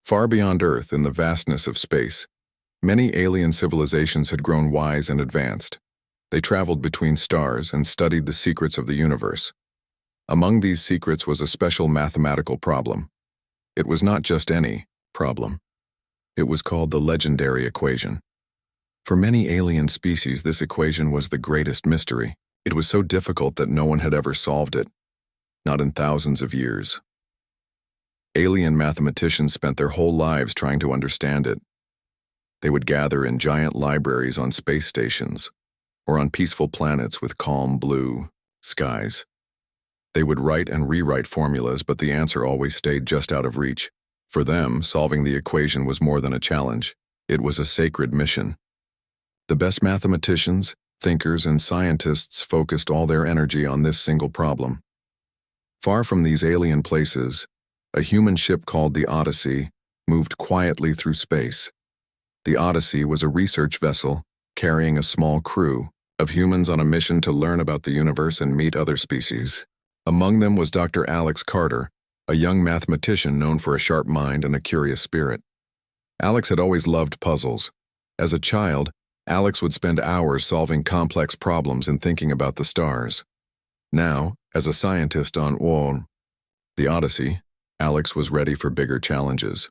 Far beyond Earth, in the vastness of space, many alien civilizations had grown wise and advanced. They traveled between stars and studied the secrets of the universe. Among these secrets was a special mathematical problem. It was not just any problem. It was called the legendary equation. For many alien species, this equation was the greatest mystery. It was so difficult that no one had ever solved it, not in thousands of years. Alien mathematicians spent their whole lives trying to understand it. They would gather in giant libraries on space stations or on peaceful planets with calm blue skies. They would write and rewrite formulas, but the answer always stayed just out of reach. For them, solving the equation was more than a challenge. It was a sacred mission. The best mathematicians, thinkers, and scientists focused all their energy on this single problem. Far from these alien places, a human ship called the Odyssey moved quietly through space. The Odyssey was a research vessel carrying a small crew of humans on a mission to learn about the universe and meet other species. Among them was Dr. Alex Carter, a young mathematician known for a sharp mind and a curious spirit. Alex had always loved puzzles. As a child, Alex would spend hours solving complex problems and thinking about the stars. Now, as a scientist on the Odyssey, Alex was ready for bigger challenges.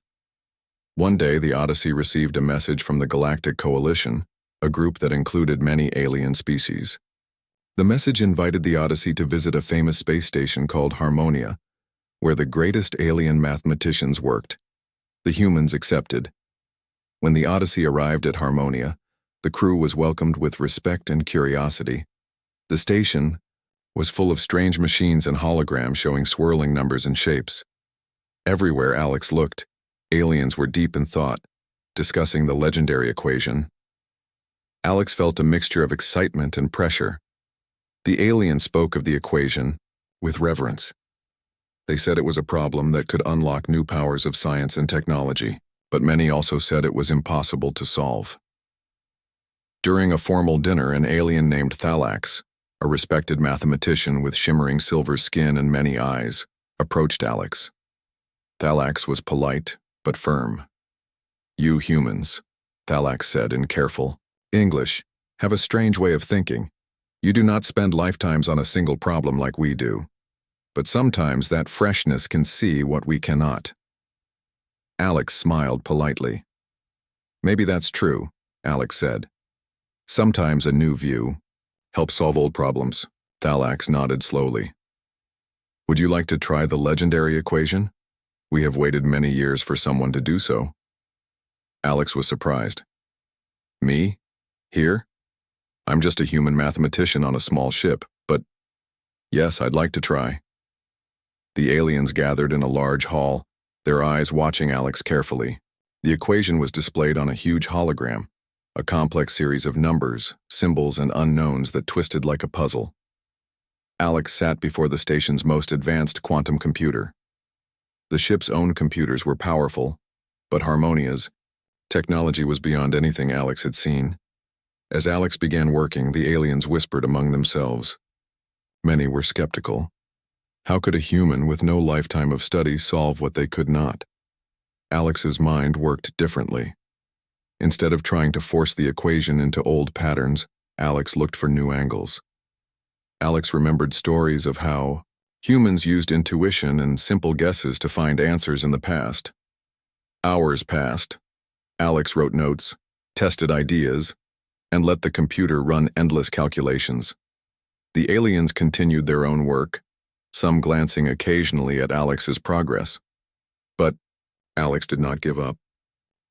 One day, the Odyssey received a message from the Galactic Coalition, a group that included many alien species. The message invited the Odyssey to visit a famous space station called Harmonia, where the greatest alien mathematicians worked. The humans accepted. When the Odyssey arrived at Harmonia, the crew was welcomed with respect and curiosity. The station was full of strange machines and holograms showing swirling numbers and shapes. Everywhere Alex looked, aliens were deep in thought, discussing the legendary equation. Alex felt a mixture of excitement and pressure. The aliens spoke of the equation with reverence. They said it was a problem that could unlock new powers of science and technology, but many also said it was impossible to solve. During a formal dinner, an alien named Thalax, a respected mathematician with shimmering silver skin and many eyes, approached Alex. Thalax was polite, but firm. "You humans," Thalax said in careful English, "have a strange way of thinking. You do not spend lifetimes on a single problem like we do. But sometimes that freshness can see what we cannot." Alex smiled politely. "Maybe that's true," Alex said. "Sometimes a new view helps solve old problems." Thalax nodded slowly. "Would you like to try the legendary equation? We have waited many years for someone to do so." Alex was surprised. "Me? Here? I'm just a human mathematician on a small ship, but yes, I'd like to try." The aliens gathered in a large hall, their eyes watching Alex carefully. The equation was displayed on a huge hologram, a complex series of numbers, symbols, and unknowns that twisted like a puzzle. Alex sat before the station's most advanced quantum computer. The ship's own computers were powerful, but Harmonia's technology was beyond anything Alex had seen. As Alex began working, the aliens whispered among themselves. Many were skeptical. How could a human with no lifetime of study solve what they could not? Alex's mind worked differently. Instead of trying to force the equation into old patterns, Alex looked for new angles. Alex remembered stories of how humans used intuition and simple guesses to find answers in the past. Hours passed. Alex wrote notes, tested ideas, and let the computer run endless calculations. The aliens continued their own work, some glancing occasionally at Alex's progress. But Alex did not give up.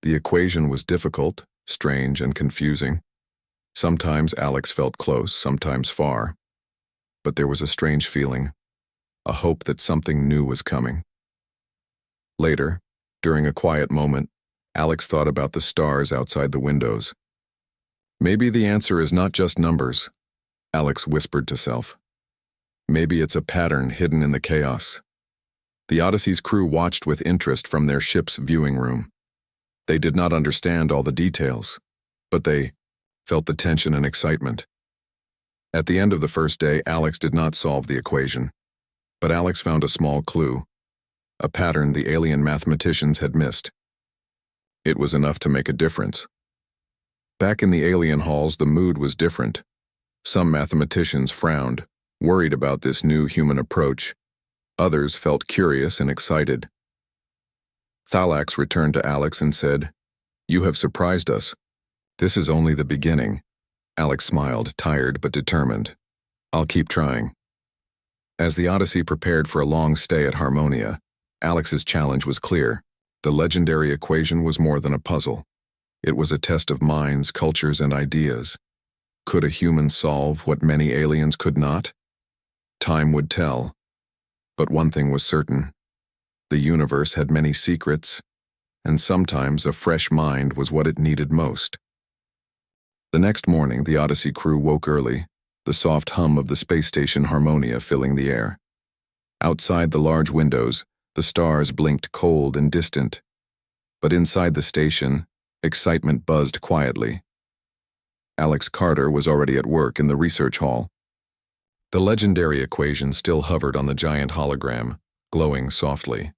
The equation was difficult, strange, and confusing. Sometimes Alex felt close, sometimes far. But there was a strange feeling, a hope that something new was coming. Later, during a quiet moment, Alex thought about the stars outside the windows. "Maybe the answer is not just numbers," Alex whispered to self. "Maybe it's a pattern hidden in the chaos." The Odyssey's crew watched with interest from their ship's viewing room. They did not understand all the details, but they felt the tension and excitement. At the end of the first day, Alex did not solve the equation, but Alex found a small clue, a pattern the alien mathematicians had missed. It was enough to make a difference. Back in the alien halls, the mood was different. Some mathematicians frowned, worried about this new human approach. Others felt curious and excited. Thalax returned to Alex and said, "You have surprised us. This is only the beginning." Alex smiled, tired but determined. "I'll keep trying." As the Odyssey prepared for a long stay at Harmonia, Alex's challenge was clear. The legendary equation was more than a puzzle. It was a test of minds, cultures, and ideas. Could a human solve what many aliens could not? Time would tell. But one thing was certain. The universe had many secrets, and sometimes a fresh mind was what it needed most. The next morning, the Odyssey crew woke early, the soft hum of the space station Harmonia filling the air. Outside the large windows, the stars blinked cold and distant. But inside the station, excitement buzzed quietly. Alex Carter was already at work in the research hall. The legendary equation still hovered on the giant hologram, glowing softly.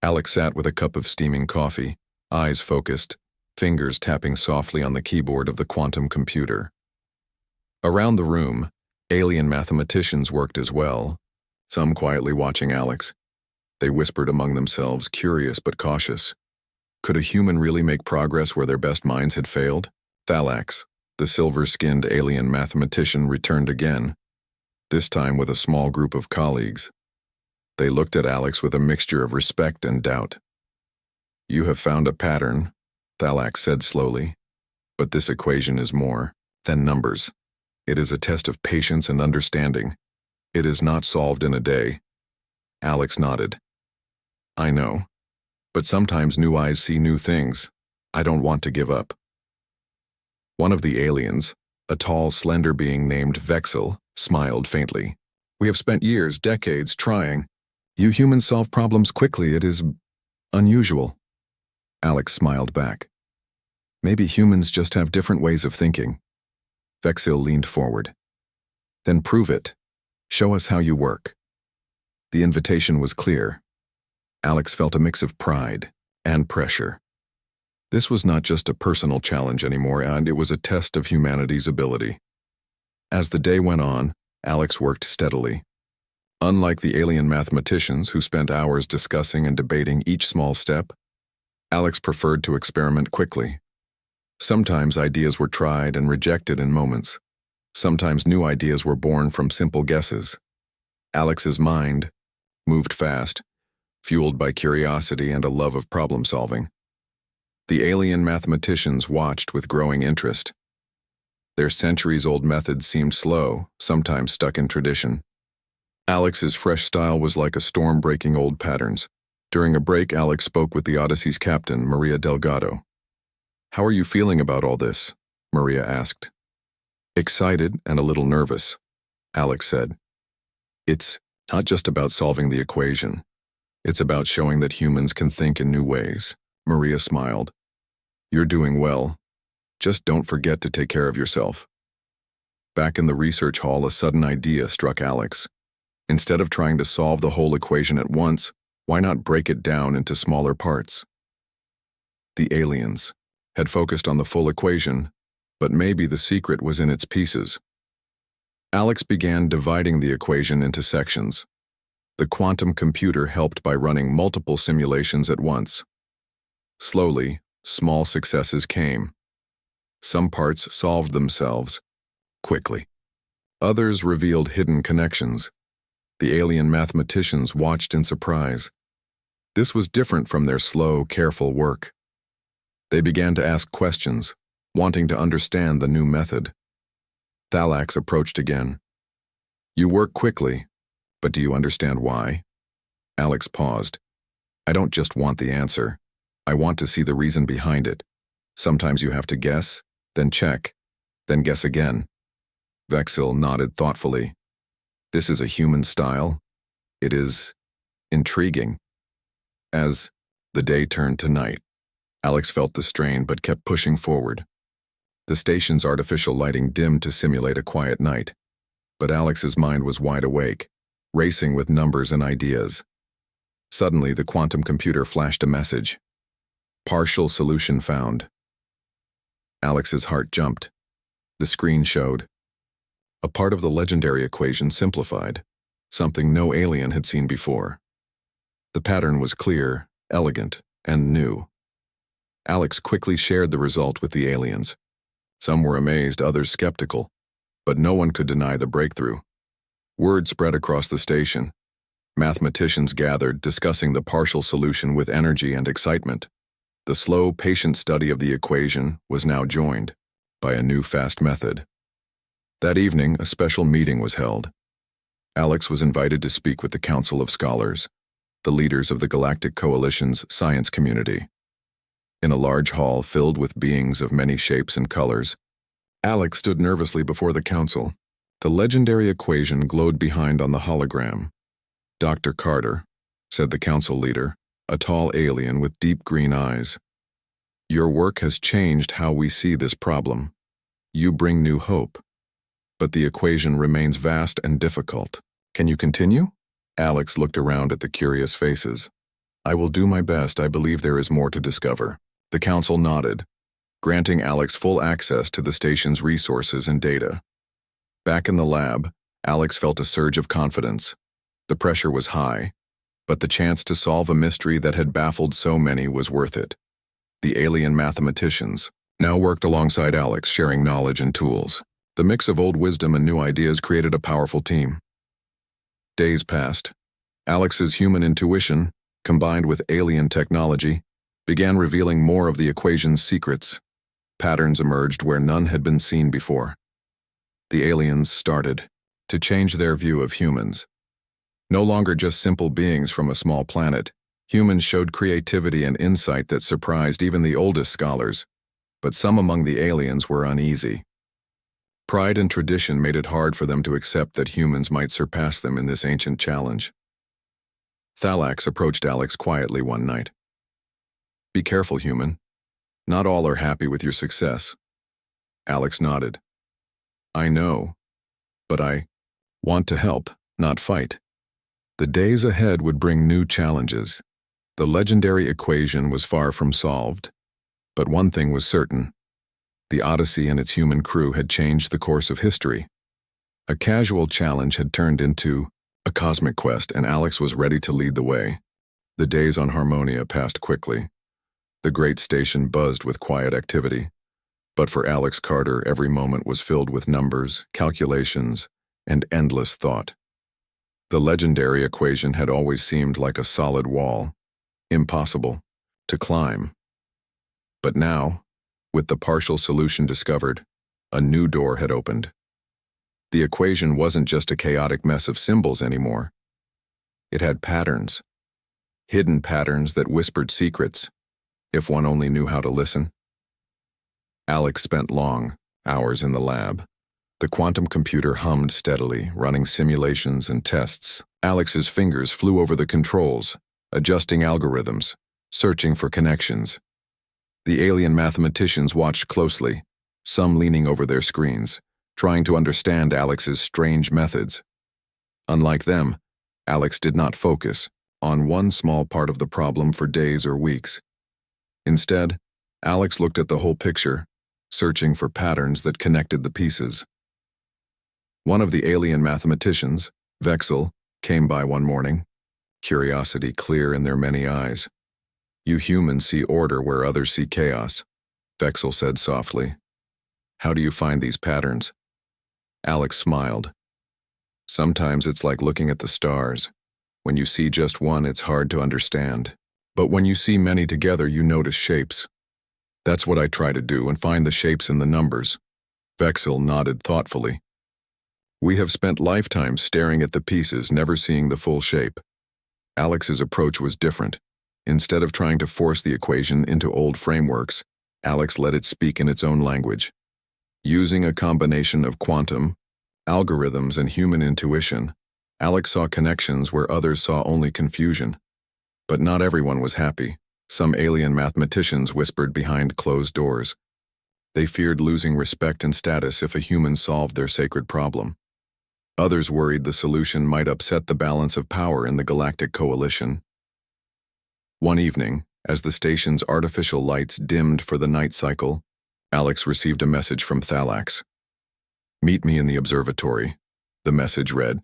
Alex sat with a cup of steaming coffee, eyes focused, fingers tapping softly on the keyboard of the quantum computer. Around the room, alien mathematicians worked as well, some quietly watching Alex. They whispered among themselves, curious but cautious. Could a human really make progress where their best minds had failed? Thalax, the silver-skinned alien mathematician, returned again, this time with a small group of colleagues. They looked at Alex with a mixture of respect and doubt. "You have found a pattern," Thalax said slowly. "But this equation is more than numbers. It is a test of patience and understanding. It is not solved in a day." Alex nodded. "I know. But sometimes new eyes see new things. I don't want to give up." One of the aliens, a tall, slender being named Vexel, smiled faintly. "We have spent years, decades, trying. You humans solve problems quickly. It is unusual." Alex smiled back. "Maybe humans just have different ways of thinking." Vexil leaned forward. "Then prove it. Show us how you work." The invitation was clear. Alex felt a mix of pride and pressure. This was not just a personal challenge anymore, and it was a test of humanity's ability. As the day went on, Alex worked steadily. Unlike the alien mathematicians who spent hours discussing and debating each small step, Alex preferred to experiment quickly. Sometimes ideas were tried and rejected in moments. Sometimes new ideas were born from simple guesses. Alex's mind moved fast, fueled by curiosity and a love of problem-solving. The alien mathematicians watched with growing interest. Their centuries-old methods seemed slow, sometimes stuck in tradition. Alex's fresh style was like a storm breaking old patterns. During a break, Alex spoke with the Odyssey's captain, Maria Delgado. "How are you feeling about all this?" Maria asked. "Excited and a little nervous," Alex said. "It's not just about solving the equation. It's about showing that humans can think in new ways." Maria smiled. "You're doing well. Just don't forget to take care of yourself." Back in the research hall, a sudden idea struck Alex. Instead of trying to solve the whole equation at once, why not break it down into smaller parts? The aliens had focused on the full equation, but maybe the secret was in its pieces. Alex began dividing the equation into sections. The quantum computer helped by running multiple simulations at once. Slowly, small successes came. Some parts solved themselves quickly. Others revealed hidden connections. The alien mathematicians watched in surprise. This was different from their slow, careful work. They began to ask questions, wanting to understand the new method. Thalax approached again. "You work quickly, but do you understand why?" Alex paused. "I don't just want the answer. I want to see the reason behind it. Sometimes you have to guess, then check, then guess again." Vexil nodded thoughtfully. "This is a human style. It is intriguing." As the day turned to night, Alex felt the strain but kept pushing forward. The station's artificial lighting dimmed to simulate a quiet night, but Alex's mind was wide awake, racing with numbers and ideas. Suddenly, the quantum computer flashed a message. Partial solution found. Alex's heart jumped. The screen showed a part of the legendary equation simplified, something no alien had seen before. The pattern was clear, elegant, and new. Alex quickly shared the result with the aliens. Some were amazed, others skeptical, but no one could deny the breakthrough. Word spread across the station. Mathematicians gathered, discussing the partial solution with energy and excitement. The slow, patient study of the equation was now joined by a new fast method. That evening, a special meeting was held. Alex was invited to speak with the Council of Scholars, the leaders of the Galactic Coalition's science community. In a large hall filled with beings of many shapes and colors, Alex stood nervously before the council. The legendary equation glowed behind on the hologram. "Dr. Carter," said the council leader, a tall alien with deep green eyes. "Your work has changed how we see this problem. You bring new hope. But the equation remains vast and difficult. Can you continue?" Alex looked around at the curious faces. "I will do my best. I believe there is more to discover." The council nodded, granting Alex full access to the station's resources and data. Back in the lab, Alex felt a surge of confidence. The pressure was high, but the chance to solve a mystery that had baffled so many was worth it. The alien mathematicians now worked alongside Alex, sharing knowledge and tools. The mix of old wisdom and new ideas created a powerful team. Days passed. Alex's human intuition, combined with alien technology, began revealing more of the equation's secrets. Patterns emerged where none had been seen before. The aliens started to change their view of humans. No longer just simple beings from a small planet, humans showed creativity and insight that surprised even the oldest scholars. But some among the aliens were uneasy. Pride and tradition made it hard for them to accept that humans might surpass them in this ancient challenge. Thalax approached Alex quietly one night. "Be careful, human. Not all are happy with your success." Alex nodded. "I know, but I want to help, not fight." The days ahead would bring new challenges. The legendary equation was far from solved. But one thing was certain. The Odyssey and its human crew had changed the course of history. A casual challenge had turned into a cosmic quest, and Alex was ready to lead the way. The days on Harmonia passed quickly. The great station buzzed with quiet activity. But for Alex Carter, every moment was filled with numbers, calculations, and endless thought. The legendary equation had always seemed like a solid wall, impossible to climb. But now, with the partial solution discovered, a new door had opened. The equation wasn't just a chaotic mess of symbols anymore. It had patterns, hidden patterns that whispered secrets, if one only knew how to listen. Alex spent long hours in the lab. The quantum computer hummed steadily, running simulations and tests. Alex's fingers flew over the controls, adjusting algorithms, searching for connections. The alien mathematicians watched closely, some leaning over their screens, trying to understand Alex's strange methods. Unlike them, Alex did not focus on one small part of the problem for days or weeks. Instead, Alex looked at the whole picture, searching for patterns that connected the pieces. One of the alien mathematicians, Vexel, came by one morning, curiosity clear in their many eyes. "You humans see order where others see chaos," Vexel said softly. "How do you find these patterns?" Alex smiled. "Sometimes it's like looking at the stars. When you see just one, it's hard to understand. But when you see many together, you notice shapes. That's what I try to do, and find the shapes in the numbers." Vexel nodded thoughtfully. "We have spent lifetimes staring at the pieces, never seeing the full shape." Alex's approach was different. Instead of trying to force the equation into old frameworks, Alex let it speak in its own language. Using a combination of quantum, algorithms, and human intuition, Alex saw connections where others saw only confusion. But not everyone was happy. Some alien mathematicians whispered behind closed doors. They feared losing respect and status if a human solved their sacred problem. Others worried the solution might upset the balance of power in the Galactic Coalition. One evening, As the station's artificial lights dimmed for the night cycle, Alex received a message from Thalax. "Meet me in the observatory," the message read.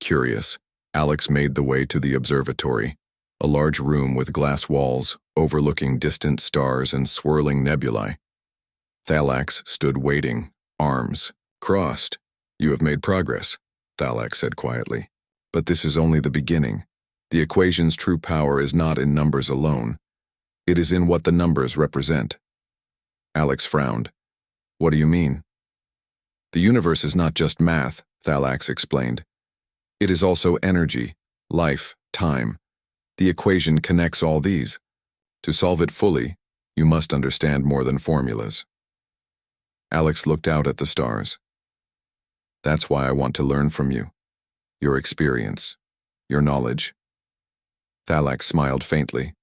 Curious, Alex made the way to the observatory, a large room with glass walls overlooking distant stars and swirling nebulae. Thalax stood waiting, arms crossed. "You have made progress," Thalax said quietly. "But this is only the beginning. The equation's true power is not in numbers alone. It is in what the numbers represent." Alex frowned. "What do you mean?" "The universe is not just math," Thalax explained. "It is also energy, life, time. The equation connects all these. To solve it fully, you must understand more than formulas." Alex looked out at the stars. "That's why I want to learn from you. Your experience, your knowledge." Thalax smiled faintly.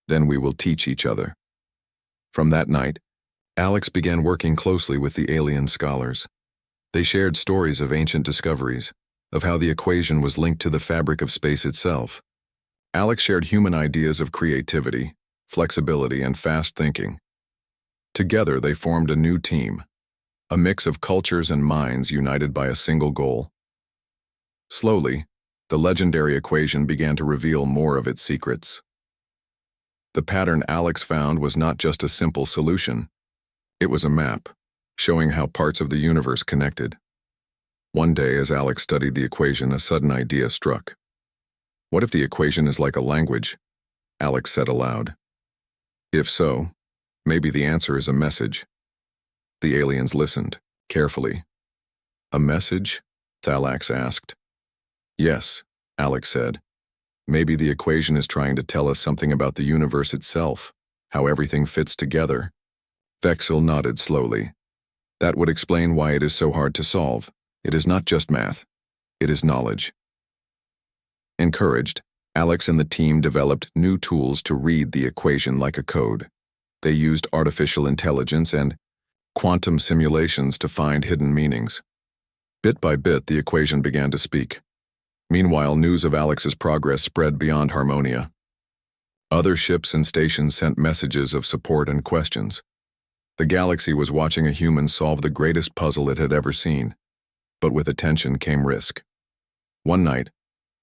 "Then we will teach each other." From that night, Alex began working closely with the alien scholars. They shared stories of ancient discoveries, of how the equation was linked to the fabric of space itself. Alex shared human ideas of creativity, flexibility, and fast thinking. Together, they formed a new team, a mix of cultures and minds united by a single goal. Slowly, the legendary equation began to reveal more of its secrets. The pattern Alex found was not just a simple solution. It was a map, showing how parts of the universe connected. One day, as Alex studied the equation, a sudden idea struck. "What if the equation is like a language?" Alex said aloud. "If so, maybe the answer is a message." The aliens listened, carefully. "A message?" Thalax asked. "Yes," Alex said. "Maybe the equation is trying to tell us something about the universe itself, how everything fits together." Vexel nodded slowly. "That would explain why it is so hard to solve. It is not just math. It is knowledge." Encouraged, Alex and the team developed new tools to read the equation like a code. They used artificial intelligence and quantum simulations to find hidden meanings. Bit by bit, the equation began to speak. Meanwhile, news of Alex's progress spread beyond Harmonia. Other ships and stations sent messages of support and questions. The galaxy was watching a human solve the greatest puzzle it had ever seen. But with attention came risk. One night,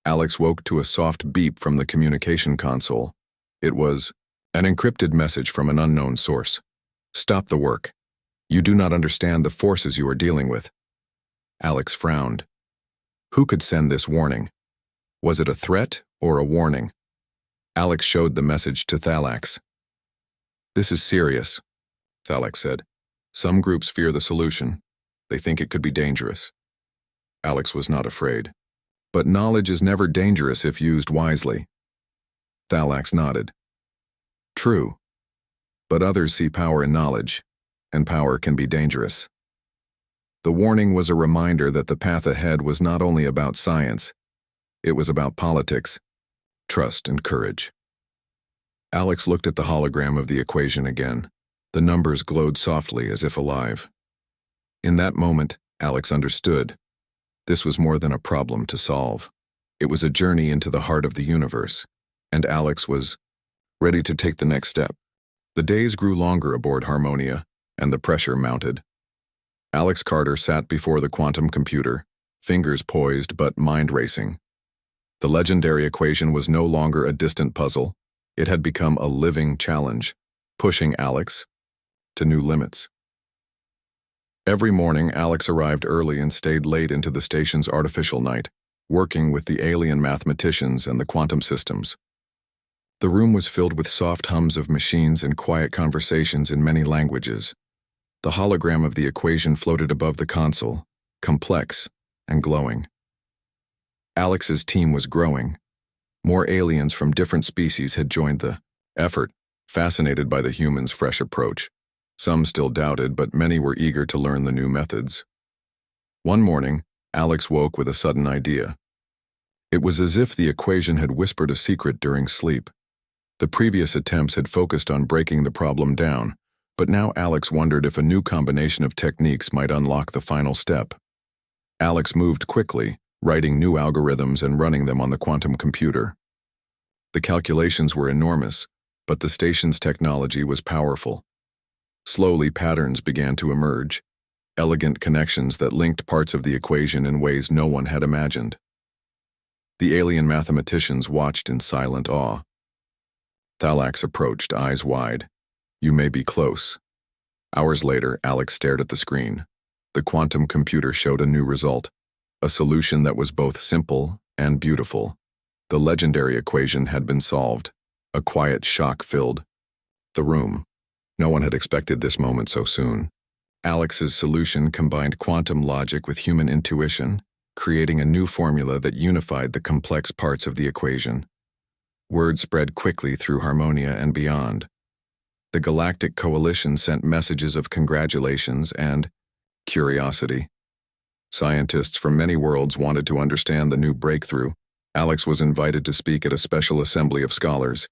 Alex woke to a soft beep from the communication console. It was an encrypted message from an unknown source. "Stop the work. You do not understand the forces you are dealing with." Alex frowned. Who could send this warning? Was it a threat or a warning? Alex showed the message to Thalax. "This is serious," Thalax said. "Some groups fear the solution. They think it could be dangerous." Alex was not afraid. "But knowledge is never dangerous if used wisely." Thalax nodded. "True. But others see power in knowledge, and power can be dangerous." The warning was a reminder that the path ahead was not only about science, it was about politics, trust, and courage. Alex looked at the hologram of the equation again. The numbers glowed softly as if alive. In that moment, Alex understood. This was more than a problem to solve. It was a journey into the heart of the universe, and Alex was ready to take the next step. The days grew longer aboard Harmonia, and the pressure mounted. Alex Carter sat before the quantum computer, fingers poised but mind racing. The legendary equation was no longer a distant puzzle. It had become a living challenge, pushing Alex to new limits. Every morning, Alex arrived early and stayed late into the station's artificial night, working with the alien mathematicians and the quantum systems. The room was filled with soft hums of machines and quiet conversations in many languages. The hologram of the equation floated above the console, complex and glowing. Alex's team was growing. More aliens from different species had joined the effort, fascinated by the humans' fresh approach. Some still doubted, but many were eager to learn the new methods. One morning, Alex woke with a sudden idea. It was as if the equation had whispered a secret during sleep. The previous attempts had focused on breaking the problem down, but now Alex wondered if a new combination of techniques might unlock the final step. Alex moved quickly, writing new algorithms and running them on the quantum computer. The calculations were enormous, but the station's technology was powerful. Slowly, patterns began to emerge, elegant connections that linked parts of the equation in ways no one had imagined. The alien mathematicians watched in silent awe. Thalax approached, eyes wide. "You may be close." Hours later, Alex stared at the screen. The quantum computer showed a new result, a solution that was both simple and beautiful. The legendary equation had been solved. A quiet shock filled the room. No one had expected this moment so soon. Alex's solution combined quantum logic with human intuition, creating a new formula that unified the complex parts of the equation. Word spread quickly through Harmonia and beyond. The Galactic Coalition sent messages of congratulations and curiosity. Scientists from many worlds wanted to understand the new breakthrough. Alex was invited to speak at a special assembly of scholars.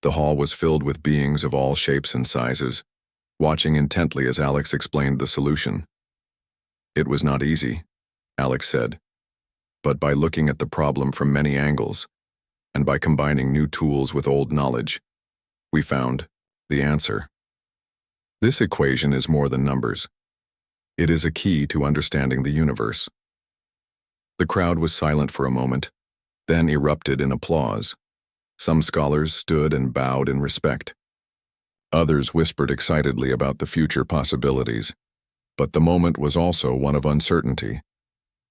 The hall was filled with beings of all shapes and sizes, watching intently as Alex explained the solution. "It was not easy," Alex said, "but by looking at the problem from many angles, and by combining new tools with old knowledge, we found the answer. This equation is more than numbers. It is a key to understanding the universe." The crowd was silent for a moment, then erupted in applause. Some scholars stood and bowed in respect. Others whispered excitedly about the future possibilities. But the moment was also one of uncertainty.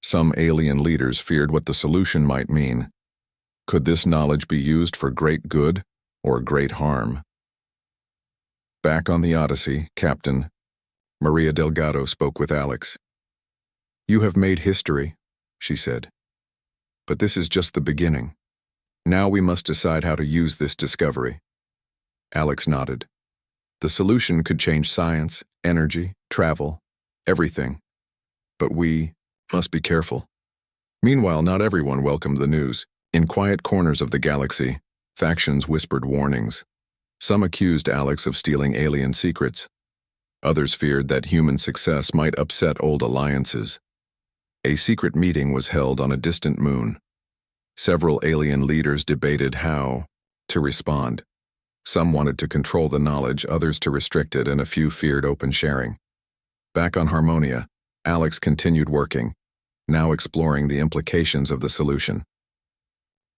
Some alien leaders feared what the solution might mean. Could this knowledge be used for great good or great harm? Back on the Odyssey, Captain Maria Delgado spoke with Alex. "You have made history," she said. "But this is just the beginning. Now we must decide how to use this discovery." Alex nodded. The solution could change science, energy, travel, everything. But we must be careful. Meanwhile, not everyone welcomed the news. In quiet corners of the galaxy, factions whispered warnings. Some accused Alex of stealing alien secrets. Others feared that human success might upset old alliances. A secret meeting was held on a distant moon. Several alien leaders debated how to respond. Some wanted to control the knowledge, others to restrict it, and a few feared open sharing. Back on Harmonia, Alex continued working, now exploring the implications of the solution.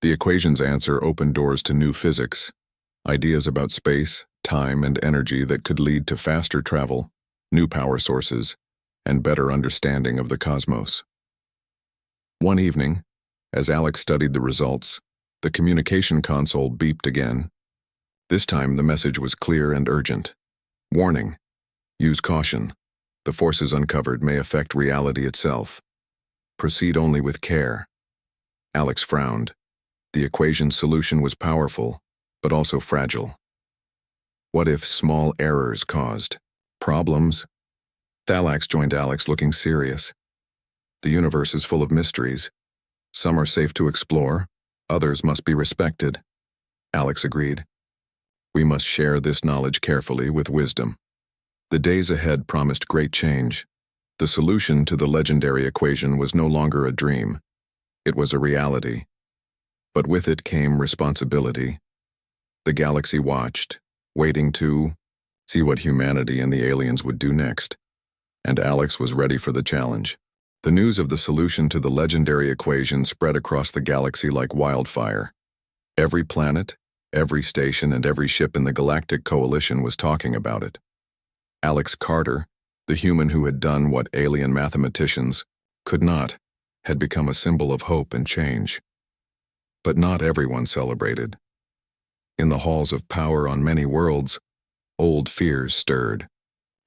The equation's answer opened doors to new physics, ideas about space, time, and energy that could lead to faster travel, new power sources, and better understanding of the cosmos. One evening, as Alex studied the results, the communication console beeped again. This time the message was clear and urgent. "Warning. Use caution. The forces uncovered may affect reality itself. Proceed only with care." Alex frowned. The equation's solution was powerful, but also fragile. What if small errors caused problems? Thalax joined Alex, looking serious. "The universe is full of mysteries. Some are safe to explore, others must be respected." Alex agreed. "We must share this knowledge carefully with wisdom." The days ahead promised great change. The solution to the legendary equation was no longer a dream. It was a reality. But with it came responsibility. The galaxy watched, waiting to see what humanity and the aliens would do next. And Alex was ready for the challenge. The news of the solution to the legendary equation spread across the galaxy like wildfire. Every planet, every station, and every ship in the Galactic Coalition was talking about it. Alex Carter, the human who had done what alien mathematicians could not, had become a symbol of hope and change. But not everyone celebrated. In the halls of power on many worlds, old fears stirred.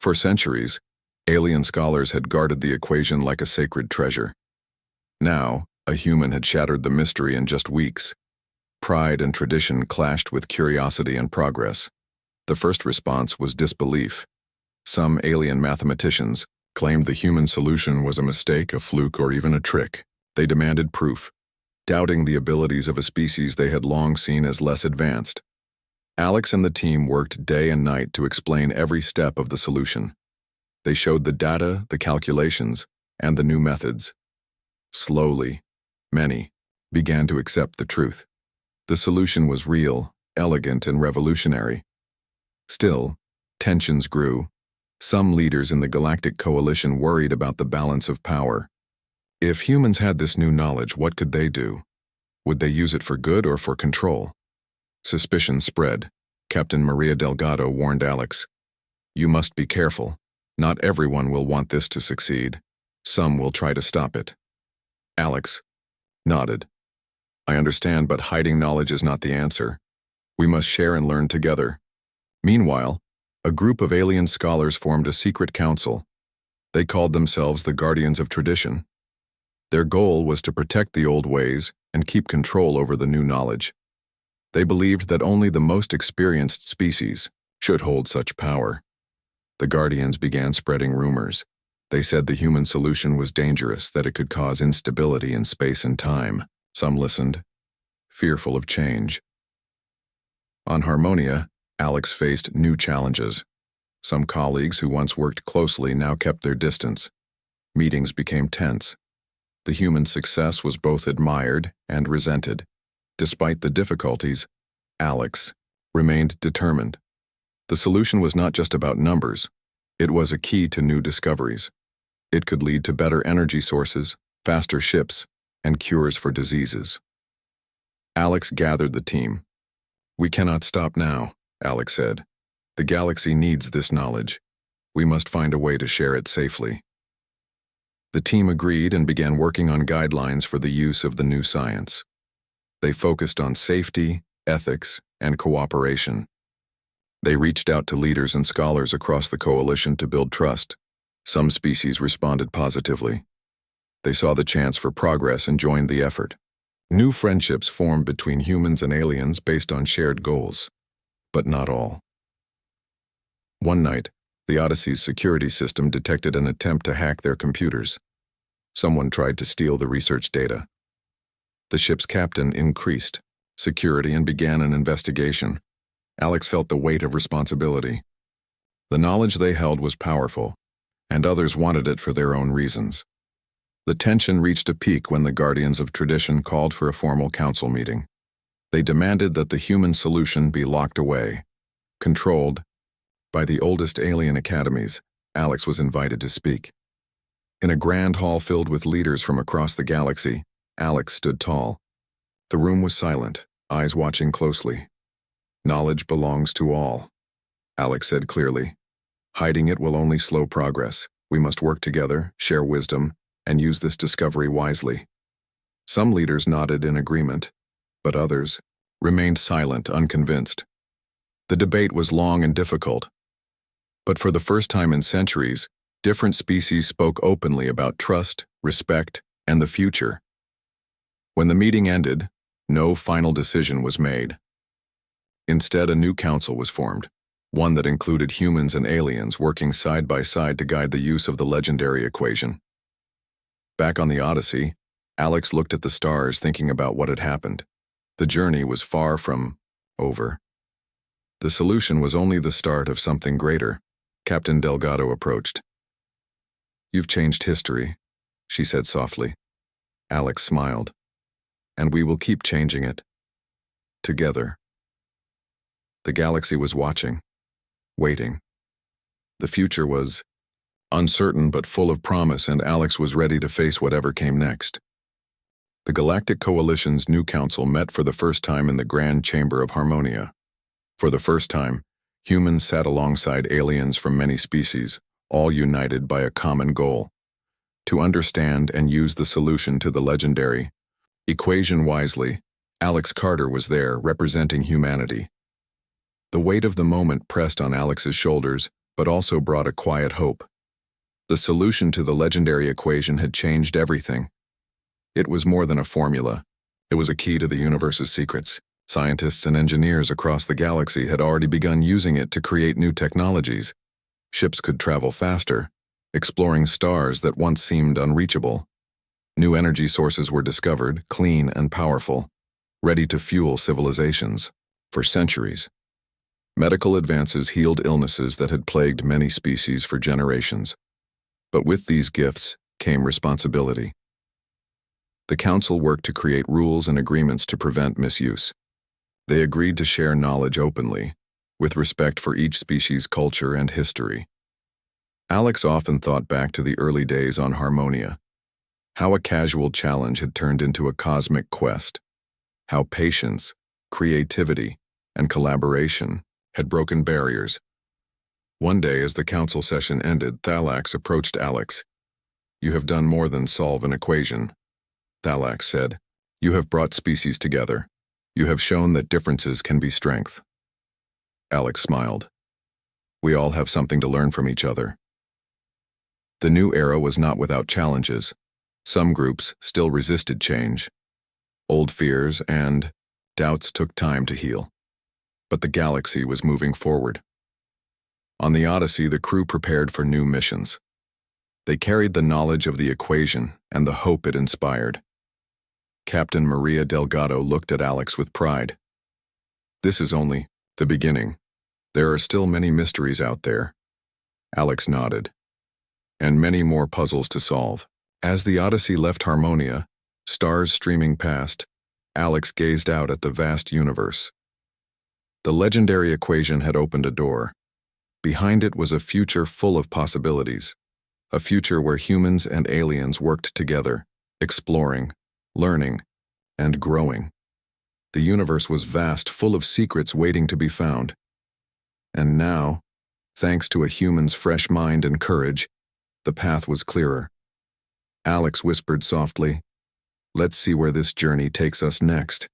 For centuries, alien scholars had guarded the equation like a sacred treasure. Now, a human had shattered the mystery in just weeks. Pride and tradition clashed with curiosity and progress. The first response was disbelief. Some alien mathematicians claimed the human solution was a mistake, a fluke, or even a trick. They demanded proof, doubting the abilities of a species they had long seen as less advanced. Alex and the team worked day and night to explain every step of the solution. They showed the data, the calculations, and the new methods. Slowly, many began to accept the truth. The solution was real, elegant, and revolutionary. Still, tensions grew. Some leaders in the Galactic Coalition worried about the balance of power. If humans had this new knowledge, what could they do? Would they use it for good or for control? Suspicion spread. Captain Maria Delgado warned Alex, "You must be careful. Not everyone will want this to succeed. Some will try to stop it." Alex nodded. "I understand, but hiding knowledge is not the answer. We must share and learn together." Meanwhile, a group of alien scholars formed a secret council. They called themselves the Guardians of Tradition. Their goal was to protect the old ways and keep control over the new knowledge. They believed that only the most experienced species should hold such power. The Guardians began spreading rumors. They said the human solution was dangerous, that it could cause instability in space and time. Some listened, fearful of change. On Harmonia, Alex faced new challenges. Some colleagues who once worked closely now kept their distance. Meetings became tense. The human success was both admired and resented. Despite the difficulties, Alex remained determined. The solution was not just about numbers. It was a key to new discoveries. It could lead to better energy sources, faster ships, and cures for diseases. Alex gathered the team. "We cannot stop now," Alex said. "The galaxy needs this knowledge. We must find a way to share it safely." The team agreed and began working on guidelines for the use of the new science. They focused on safety, ethics, and cooperation. They reached out to leaders and scholars across the coalition to build trust. Some species responded positively. They saw the chance for progress and joined the effort. New friendships formed between humans and aliens based on shared goals. But not all. One night, the Odyssey's security system detected an attempt to hack their computers. Someone tried to steal the research data. The ship's captain increased security and began an investigation. Alex felt the weight of responsibility. The knowledge they held was powerful, and others wanted it for their own reasons. The tension reached a peak when the Guardians of Tradition called for a formal council meeting. They demanded that the human solution be locked away, controlled. By the oldest alien academies, Alex was invited to speak. In a grand hall filled with leaders from across the galaxy, Alex stood tall. The room was silent, eyes watching closely. "Knowledge belongs to all," Alex said clearly. "Hiding it will only slow progress. We must work together, share wisdom, and use this discovery wisely." Some leaders nodded in agreement, but others remained silent, unconvinced. The debate was long and difficult. But for the first time in centuries, different species spoke openly about trust, respect, and the future. When the meeting ended, no final decision was made. Instead, a new council was formed, one that included humans and aliens working side by side to guide the use of the legendary equation. Back on the Odyssey, Alex looked at the stars, thinking about what had happened. The journey was far from over. The solution was only the start of something greater. Captain Delgado approached. "You've changed history," she said softly. Alex smiled. "And we will keep changing it. Together." The galaxy was watching, waiting. The future was uncertain but full of promise, and Alex was ready to face whatever came next. The Galactic Coalition's new council met for the first time in the Grand Chamber of Harmonia. For the first time, humans sat alongside aliens from many species, all united by a common goal: to understand and use the solution to the legendary equation wisely. Alex Carter was there, representing humanity. The weight of the moment pressed on Alex's shoulders, but also brought a quiet hope. The solution to the legendary equation had changed everything. It was more than a formula. It was a key to the universe's secrets. Scientists and engineers across the galaxy had already begun using it to create new technologies. Ships could travel faster, exploring stars that once seemed unreachable. New energy sources were discovered, clean and powerful, ready to fuel civilizations for centuries. Medical advances healed illnesses that had plagued many species for generations. But with these gifts came responsibility. The Council worked to create rules and agreements to prevent misuse. They agreed to share knowledge openly, with respect for each species' culture and history. Alex often thought back to the early days on Harmonia, how a casual challenge had turned into a cosmic quest, how patience, creativity, and collaboration had broken barriers. One day, as the council session ended, Thalax approached Alex. "You have done more than solve an equation," Thalax said. "You have brought species together. You have shown that differences can be strength." Alex smiled. "We all have something to learn from each other." The new era was not without challenges. Some groups still resisted change. Old fears and doubts took time to heal. But the galaxy was moving forward. On the Odyssey, the crew prepared for new missions. They carried the knowledge of the equation and the hope it inspired. Captain Maria Delgado looked at Alex with pride. "This is only the beginning. There are still many mysteries out there." Alex nodded. "And many more puzzles to solve." As the Odyssey left Harmonia, stars streaming past, Alex gazed out at the vast universe. The legendary equation had opened a door. Behind it was a future full of possibilities, a future where humans and aliens worked together, exploring, learning, and growing. The universe was vast, full of secrets waiting to be found. And now, thanks to a human's fresh mind and courage, the path was clearer. Alex whispered softly, "Let's see where this journey takes us next."